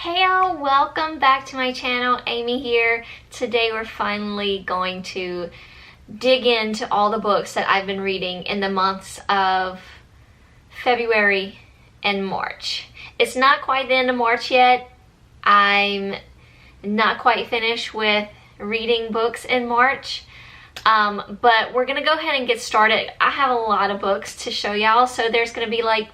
Hey y'all, welcome back to my channel. Amy here. Today we're finally going to dig into all the books that I've been reading in the months of February and March. It's not quite the end of March yet. I'm not quite finished with reading books in March, but we're gonna go ahead and get started. I have a lot of books to show y'all, so there's gonna be like,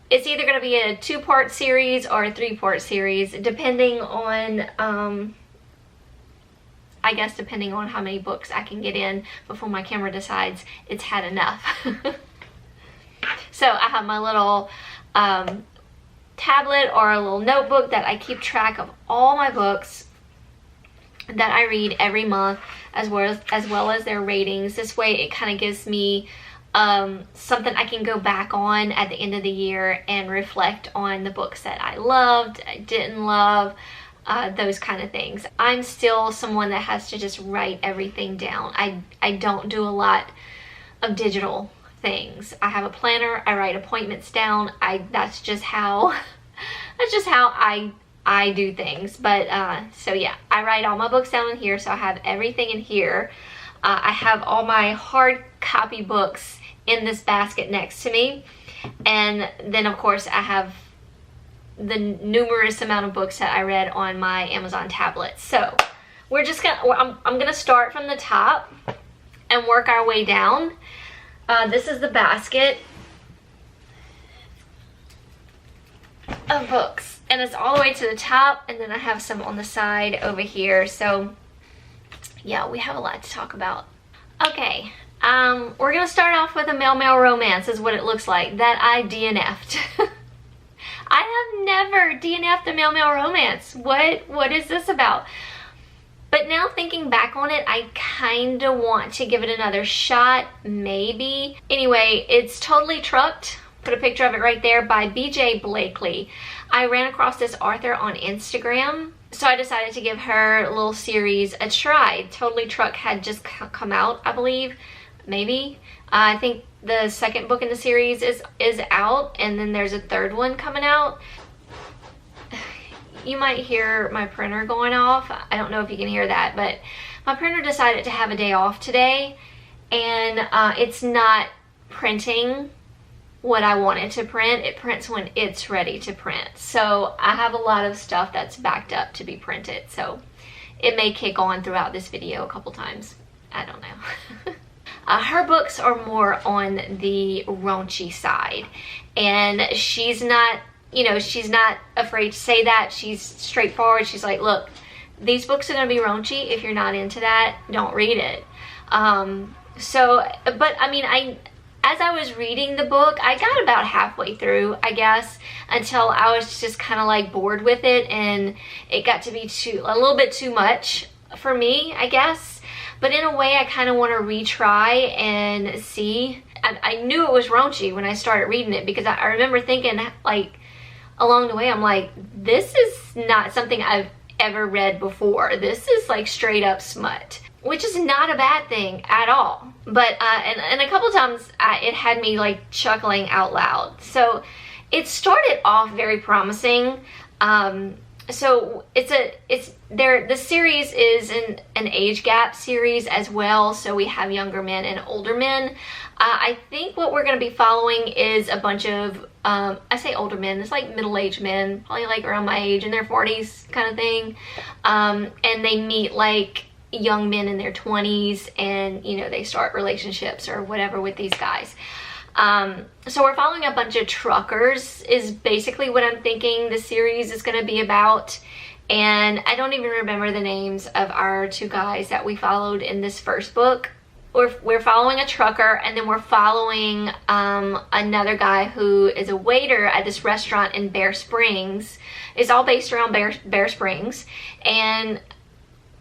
it's either going to be a 2-part series or a 3-part series, depending on, I guess depending on how many books I can get in before my camera decides it's had enough. So I have my little tablet or a little notebook that I keep track of all my books that I read every month, as well as their ratings. This way it kind of gives me something I can go back on at the end of the year and reflect on the books that I loved, I didn't love, those kind of things. I'm still someone that has to just write everything down. I don't do a lot of digital things. I have a planner, I write appointments down. That's just how I do things. But so yeah, I write all my books down in here, so I have everything in here. I have all my hard copy books in this basket next to me, and then of course I have the numerous amount of books that I read on my Amazon tablet. So we're just gonna, I'm gonna start from the top and work our way down. This is the basket of books, and it's all the way to the top, and then I have some on the side over here. So yeah, we have a lot to talk about. Okay, we're gonna start off with a male romance, is what it looks like, that I DNF'd. I have never DNF'd a male romance. What is this about? But now thinking back on it, I kind of want to give it another shot, maybe. Anyway, it's Totally Trucked. Put a picture of it right there, by BJ Blakely. I ran across this author on Instagram, so I decided to give her little series a try. Totally Trucked had just come out, I believe, maybe. I think the second book in the series is out, and then there's a third one coming out. You might hear my printer going off. I don't know if you can hear that, but my printer decided to have a day off today, and it's not printing what I wanted to print. It prints when it's ready to print. So I have a lot of stuff that's backed up to be printed, so it may kick on throughout this video a couple times. I don't know. Her books are more on the raunchy side, and she's not, you know, she's not afraid to say that. She's straightforward. She's like, look, these books are going to be raunchy. If you're not into that, don't read it. So, but I mean, as I was reading the book, I got about halfway through, I guess, until I was just kind of like bored with it, and it got to be a little bit too much for me, I guess. But in a way, I kind of want to retry and see. I knew it was raunchy when I started reading it, because I remember thinking, like, along the way, I'm like, this is not something I've ever read before. This is like straight up smut, which is not a bad thing at all. But and a couple times it had me like chuckling out loud. So it started off very promising. So the series is an age gap series as well, so we have younger men and older men. I think what we're going to be following is a bunch of I say older men, it's like middle-aged men, probably like around my age, in their 40s kind of thing, and they meet like young men in their 20s, and you know, they start relationships or whatever with these guys. So we're following a bunch of truckers is basically what I'm thinking the series is going to be about. And I don't even remember the names of our two guys that we followed in this first book. We're following a trucker, and then we're following another guy who is a waiter at this restaurant in Bear Springs. It's all based around Bear Springs. And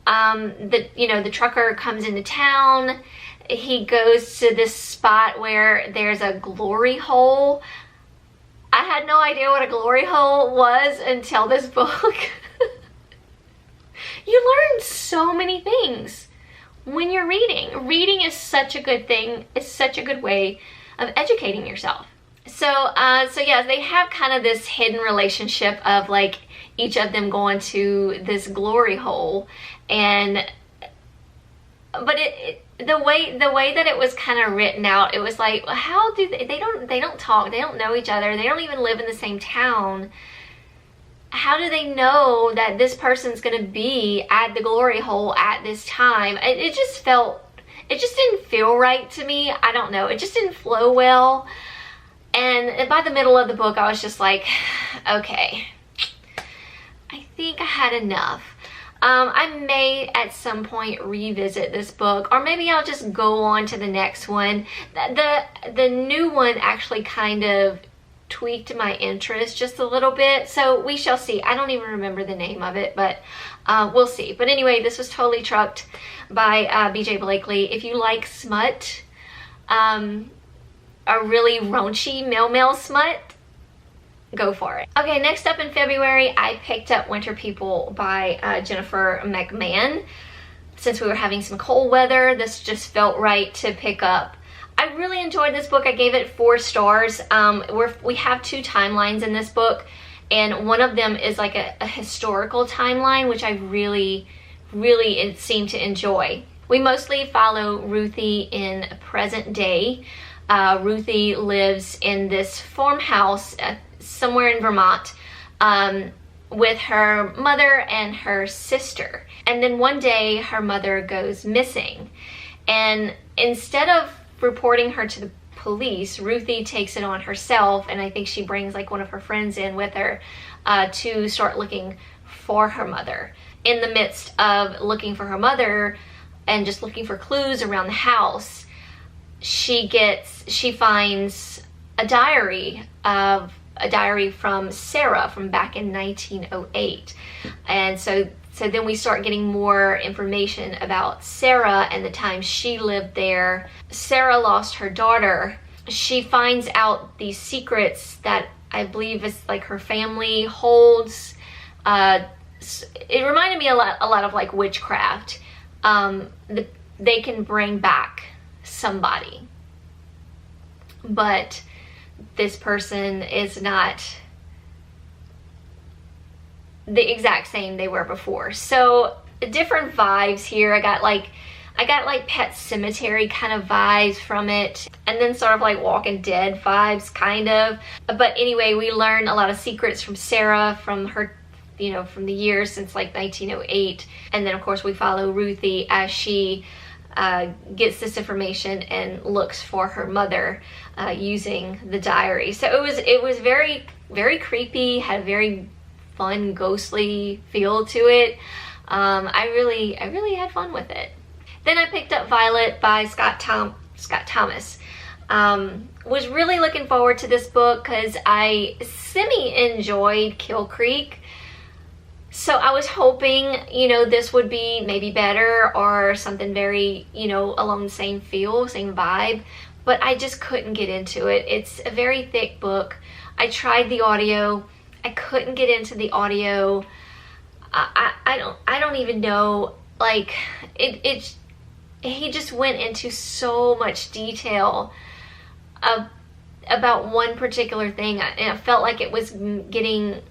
the trucker comes into town. He goes to this spot where there's a glory hole. I had no idea what a glory hole was until this book. You learn so many things when you're reading. Reading is such a good thing. It's such a good way of educating yourself. So yeah, they have kind of this hidden relationship of like each of them going to this glory hole, and but the way that it was kind of written out, it was like, how do they don't talk, they don't know each other, they don't even live in the same town. How do they know that this person's gonna be at the glory hole at this time? It just didn't feel right to me. I don't know, it just didn't flow well. And by the middle of the book, I was just like, okay, I think I had enough. I may at some point revisit this book, or maybe I'll just go on to the next one. The new one actually kind of tweaked my interest just a little bit, so we shall see. I don't even remember the name of it, but we'll see. But anyway, this was Totally Trucked by BJ Blakely. If you like smut, a really raunchy male smut, go for it. Okay, next up in February, I picked up Winter People by Jennifer McMahon. Since we were having some cold weather, this just felt right to pick up. I really enjoyed this book. I gave it 4 stars. We have 2 timelines in this book, and one of them is like a historical timeline, which I really seem to enjoy. We mostly follow Ruthie in present day. Ruthie lives in this farmhouse somewhere in Vermont with her mother and her sister. And then one day her mother goes missing. And instead of reporting her to the police, Ruthie takes it on herself, and I think she brings like one of her friends in with her to start looking for her mother. In the midst of looking for her mother and just looking for clues around the house, she finds a diary from Sarah from back in 1908. And so then we start getting more information about Sarah and the time she lived there. Sarah lost her daughter. She finds out these secrets that I believe is like her family holds. It reminded me a lot of like witchcraft. They can bring back somebody, but this person is not the exact same they were before. So different vibes here. I got like Pet Sematary kind of vibes from it, and then sort of like Walking Dead vibes kind of. But anyway, we learn a lot of secrets from Sarah, from her, you know, from the years since like 1908. And then of course we follow Ruthie as she gets this information and looks for her mother using the diary. So it was very, very creepy, had a very fun ghostly feel to it. I really had fun with it. Then I picked up Violet by Scott Thomas. Was really looking forward to this book because I semi-enjoyed Kill Creek. So I was hoping, you know, this would be maybe better or something very, you know, along the same feel, same vibe, but I just couldn't get into it. It's a very thick book. I tried the audio. I couldn't get into the audio. I don't even know, like, he just went into so much detail about one particular thing, and I felt like it was getting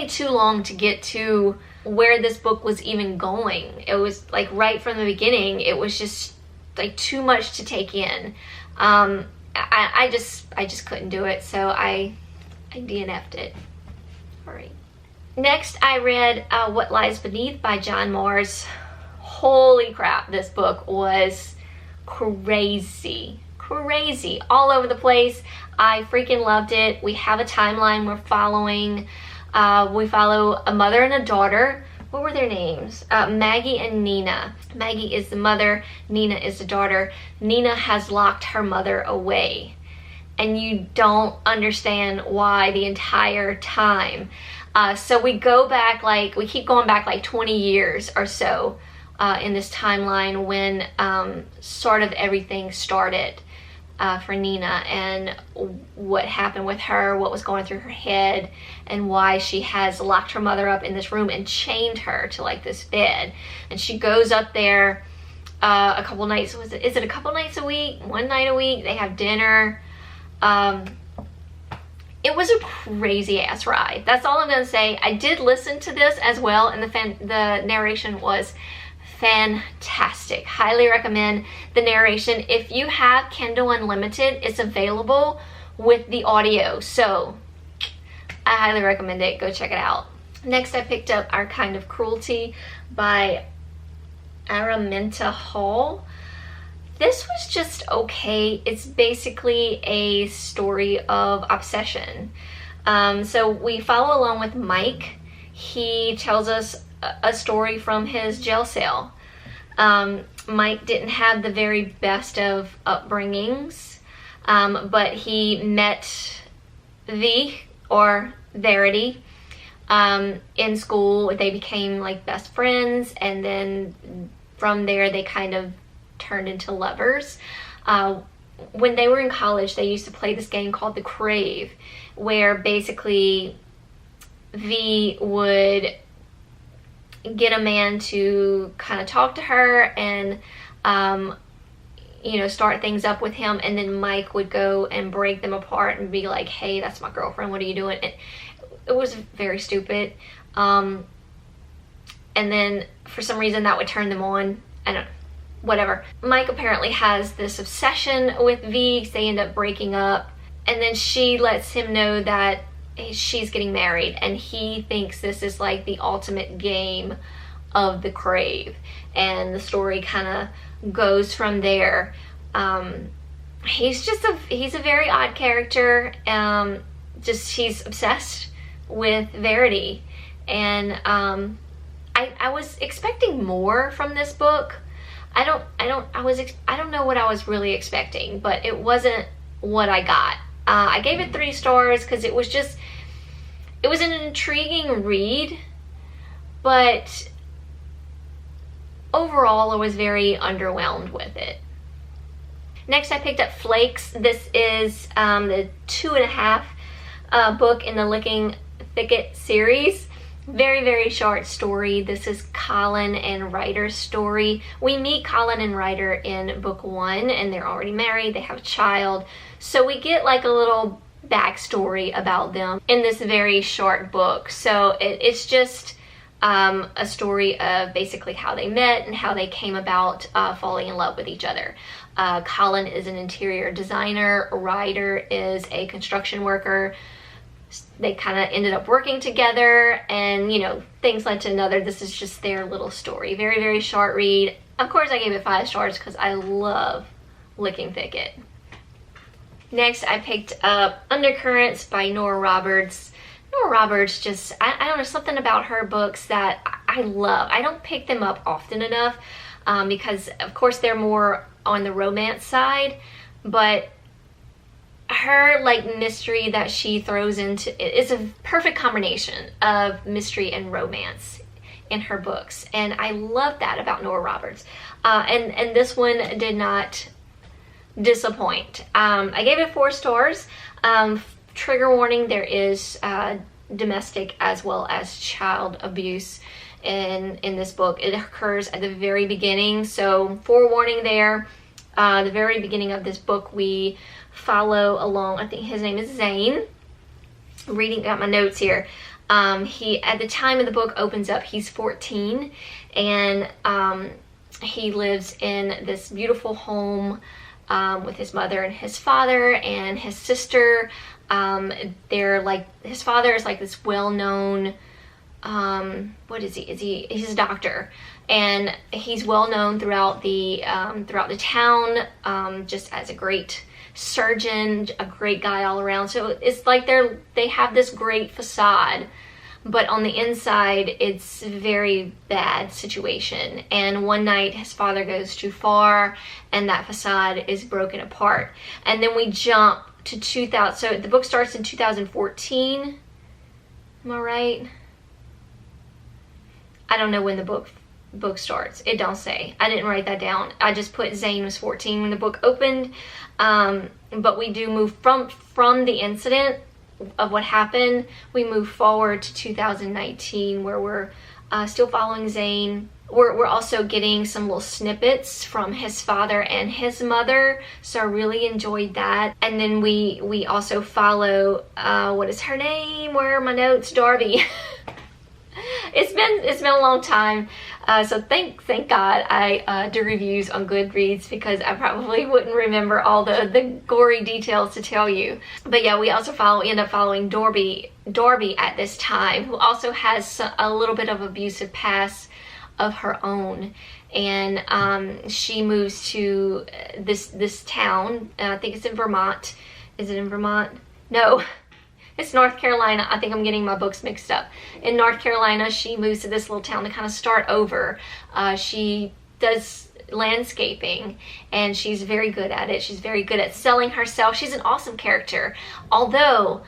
too long to get to where this book was even going. It was like right from the beginning, it was just like too much to take in. I just couldn't do it, so I DNF'd it. All right. Next, I read What Lies Beneath by John Mars. Holy crap, this book was crazy all over the place. I freaking loved it. We have a timeline we're following. We follow a mother and a daughter. What were their names? Maggie and Nina. Maggie is the mother, Nina is the daughter. Nina has locked her mother away, and you don't understand why the entire time. So we go back, like, we keep going back like 20 years or so in this timeline when sort of everything started for Nina, and what happened with her, what was going through her head, and why she has locked her mother up in this room and chained her to like this bed. And she goes up there a couple nights, is it a couple nights a week? One night a week? They have dinner. it was a crazy ass ride. That's all I'm gonna say. I did listen to this as well, and the narration was fantastic. Highly recommend the narration. If you have Kindle Unlimited, it's available with the audio, so I highly recommend it. Go check it out. Next, I picked up Our Kind of Cruelty by Araminta Hall. This was just okay. It's basically a story of obsession. So we follow along with Mike. He tells us a story from his jail cell. Mike didn't have the very best of upbringings, but he met Verity in school. They became like best friends, and then from there they kind of turned into lovers. When they were in college, they used to play this game called The Crave, where basically V would get a man to kind of talk to her and you know, start things up with him, and then Mike would go and break them apart and be like, hey, that's my girlfriend, what are you doing? It was very stupid. And then for some reason that would turn them on. I don't know, whatever. Mike apparently has this obsession with V. They end up breaking up, and then she lets him know that she's getting married, and he thinks this is like the ultimate game of The Crave, and the story kind of goes from there. He's a very odd character. He's obsessed with Verity, and I was expecting more from this book. I don't know what I was really expecting, but it wasn't what I got. I gave it 3 stars because it was an intriguing read, but overall I was very underwhelmed with it. Next, I picked up Flakes. This is the 2.5 book in the Licking Thicket series. Very, very short story. This is Colin and Ryder's story. We meet Colin and Ryder in book 1, and they're already married. They have a child. So we get like a little backstory about them in this very short book. So it's just a story of basically how they met and how they came about falling in love with each other. Colin is an interior designer. Ryder is a construction worker. They kind of ended up working together, and you know, things led to another. This is just their little story. Very, very short read. Of course, I gave it 5 stars because I love Licking Thicket. Next, I picked up Undercurrents by Nora Roberts. Nora Roberts just, I don't know, something about her books that I love. I don't pick them up often enough because, of course, they're more on the romance side, but her like mystery that she throws into it is a perfect combination of mystery and romance in her books, and I love that about Nora Roberts. And this one did not disappoint. I gave it 4 stars. Trigger warning, there is domestic as well as child abuse in this book. It occurs at the very beginning, so forewarning there. The very beginning of this book, we follow along, I think his name is Zane. Got my notes here. He, at the time of the book opens up, he's 14, and he lives in this beautiful home with his mother and his father and his sister. They're like, his father is like this well-known, what is he? He's a doctor, and he's well known throughout the town, just as a great surgeon, a great guy all around. So it's like they have this great facade, but on the inside it's a very bad situation. And one night his father goes too far, and that facade is broken apart. And then we jump to 2000. So the book starts in 2014. Am I right? I don't know when the book starts. It don't say. I didn't write that down. I just put Zane was 14 when the book opened. But we do move from the incident of what happened. We move forward to 2019, where we're still following Zane. We're also getting some little snippets from his father and his mother, so I really enjoyed that. And then we also follow, what is her name? Where are my notes? Darby. It's been a long time, so thank God I do reviews on Goodreads, because I probably wouldn't remember all the gory details to tell you. But yeah, we also end up following Darby at this time, who also has a little bit of abusive past of her own, and she moves to this town. I think it's in Vermont. Is it in Vermont? No. It's North Carolina. I think I'm getting my books mixed up. In North Carolina, she moves to this little town to kind of start over. She does landscaping, and she's very good at it. She's very good at selling herself. She's an awesome character, although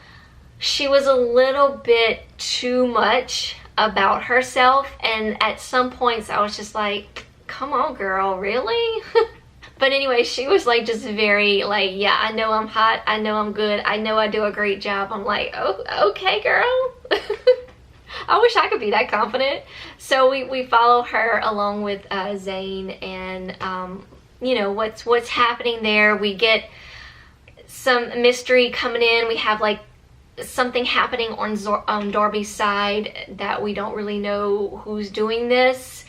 she was a little bit too much about herself, and at some points I was just like, come on girl, really? But anyway, she was like just very like, yeah, I know I'm hot, I know I'm good, I know I do a great job. I'm like, oh, okay girl. I wish I could be that confident. So we follow her along with Zane, and you know, what's happening there. We get some mystery coming in. We have like something happening on Darby's side that we don't really know who's doing this.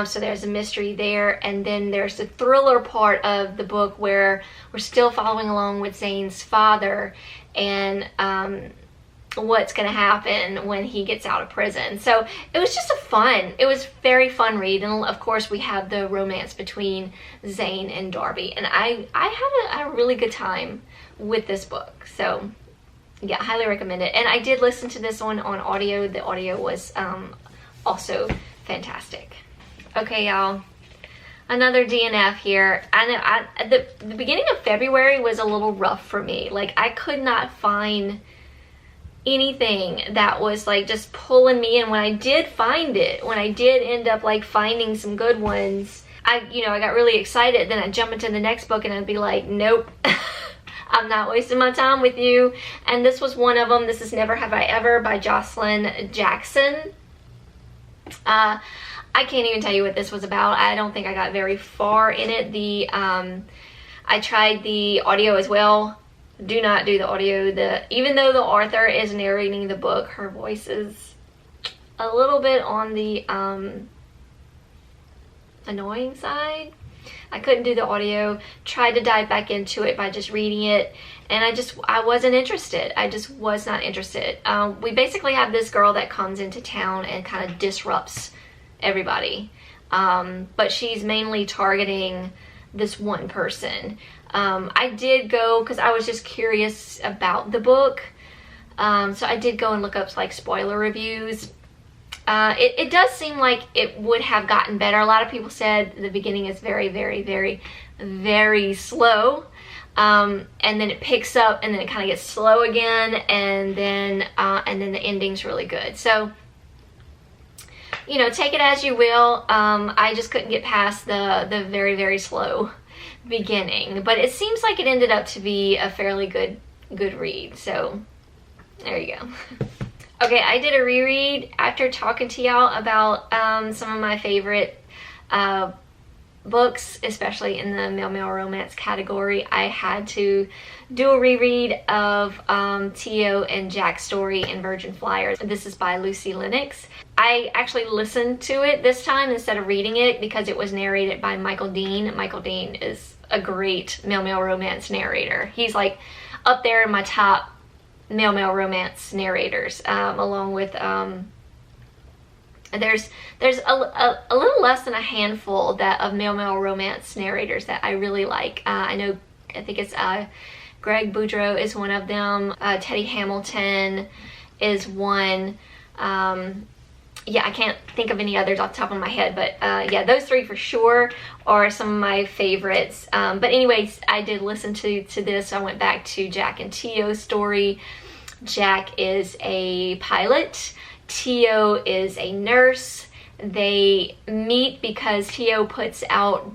So there's a mystery there, and then there's the thriller part of the book where we're still following along with Zane's father, and what's going to happen when he gets out of prison. So it was just it was very fun read, and of course we have the romance between Zane and Darby, and I had a really good time with this book. So yeah, highly recommend it. And I did listen to this one on audio. The audio was also fantastic. Okay, y'all, another DNF here. I know the beginning of February was a little rough for me. Like, I could not find anything that was like just pulling me in. When I did find it, when I did end up like finding some good ones, I got really excited. Then I'd jump into the next book and I'd be like, nope. I'm not wasting my time with you. And this was one of them. This is Never Have I Ever by Jocelyn Jackson. I can't even tell you what this was about. I don't think I got very far in it. I tried the audio as well. Do not do the audio. Even though the author is narrating the book, her voice is a little bit on the annoying side. I couldn't do the audio. Tried to dive back into it by just reading it, and I wasn't interested. I just was not interested. We basically have this girl that comes into town and kind of disrupts everybody, but she's mainly targeting this one person. I did go, because I was just curious about the book, so I did go and look up like spoiler reviews. It does seem like it would have gotten better. A lot of people said the beginning is very, very, very, very slow, and then it picks up, and then it kind of gets slow again, and then the ending's really good. So, you know, take it as you will. I just couldn't get past the very, very slow beginning, but it seems like it ended up to be a fairly good read. So there you go. Okay, I did a reread after talking to y'all about some of my favorite books, especially in the male romance category. I had to do a reread of Tio and Jack's story in Virgin Flyers. This is by Lucy Lennox. I actually listened to it this time instead of reading it because it was narrated by Michael Dean. Michael Dean is a great male romance narrator. He's like up there in my top male romance narrators, along with there's a little less than a handful of male romance narrators that I really like. I think it's Greg Boudreau is one of them. Teddy Hamilton is one. Yeah, I can't think of any others off the top of my head, but yeah, those three for sure are some of my favorites. But anyways, I did listen to this. I went back to Jack and Tio's story. Jack is a pilot. Tio is a nurse. They meet because Tio puts up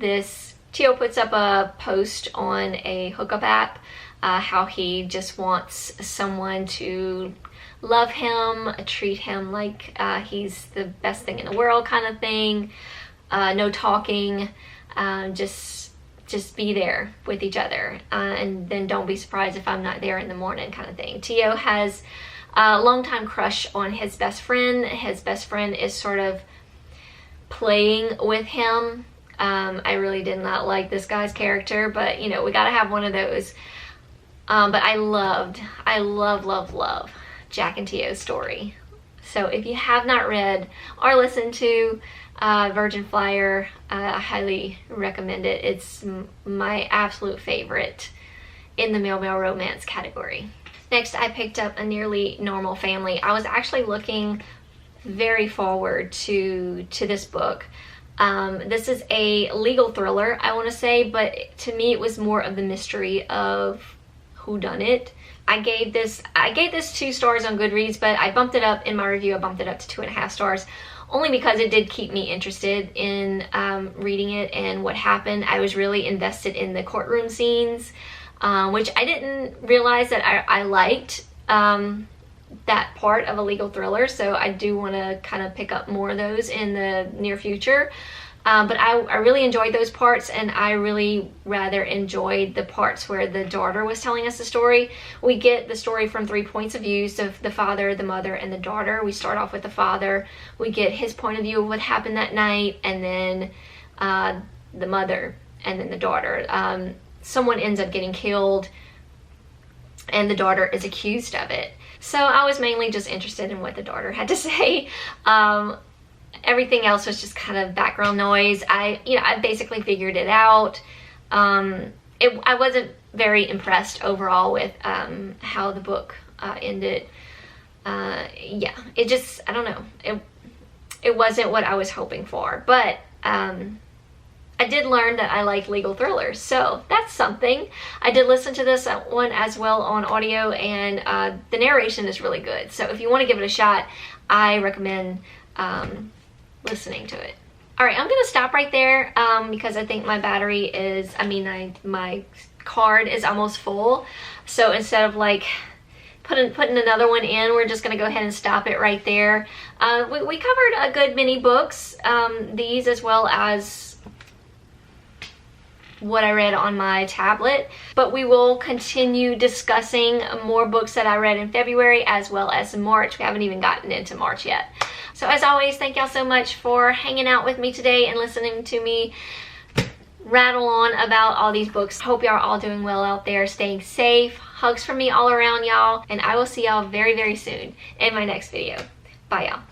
a post on a hookup app, how he just wants someone to love him, treat him like he's the best thing in the world kind of thing. No talking, just be there with each other, and then don't be surprised if I'm not there in the morning kind of thing. Tio has a longtime crush on his best friend. His best friend is sort of playing with him. I really did not like this guy's character, but you know, we gotta have one of those. But I love Jack and Tio's story. So if you have not read or listened to Virgin Flyer, I highly recommend it. It's my absolute favorite in the male romance category. Next, I picked up A Nearly Normal Family. I was actually looking very forward to this book. This is a legal thriller, I want to say, but to me it was more of the mystery of whodunit. I gave this 2 stars on Goodreads, but I bumped it up in my review. I bumped it up to 2.5 stars, only because it did keep me interested in reading it and what happened. I was really invested in the courtroom scenes, which I didn't realize that I liked that part of a legal thriller, so I do want to kind of pick up more of those in the near future. But I really enjoyed those parts, and I really rather enjoyed the parts where the daughter was telling us the story. We get the story from 3 points of view, so the father, the mother, and the daughter. We start off with the father. We get his point of view of what happened that night, and then the mother, and then the daughter. Someone ends up getting killed, and the daughter is accused of it. So I was mainly just interested in what the daughter had to say. Everything else was just kind of background noise. I basically figured it out. I wasn't very impressed overall with how the book ended. Yeah, it just, I don't know. It wasn't what I was hoping for, but I did learn that I like legal thrillers, so that's something. I did listen to this one as well on audio, and the narration is really good. So if you want to give it a shot, I recommend listening to it. All right, I'm gonna stop right there because I think my battery is, my card is almost full. So instead of like putting another one in, we're just gonna go ahead and stop it right there. We covered a good many books, these as well as what I read on my tablet, but we will continue discussing more books that I read in February as well as in March. We haven't even gotten into March yet. So as always, thank y'all so much for hanging out with me today and listening to me rattle on about all these books. Hope y'all are all doing well out there, staying safe. Hugs from me all around, y'all, and I will see y'all very, very soon in my next video. Bye, y'all.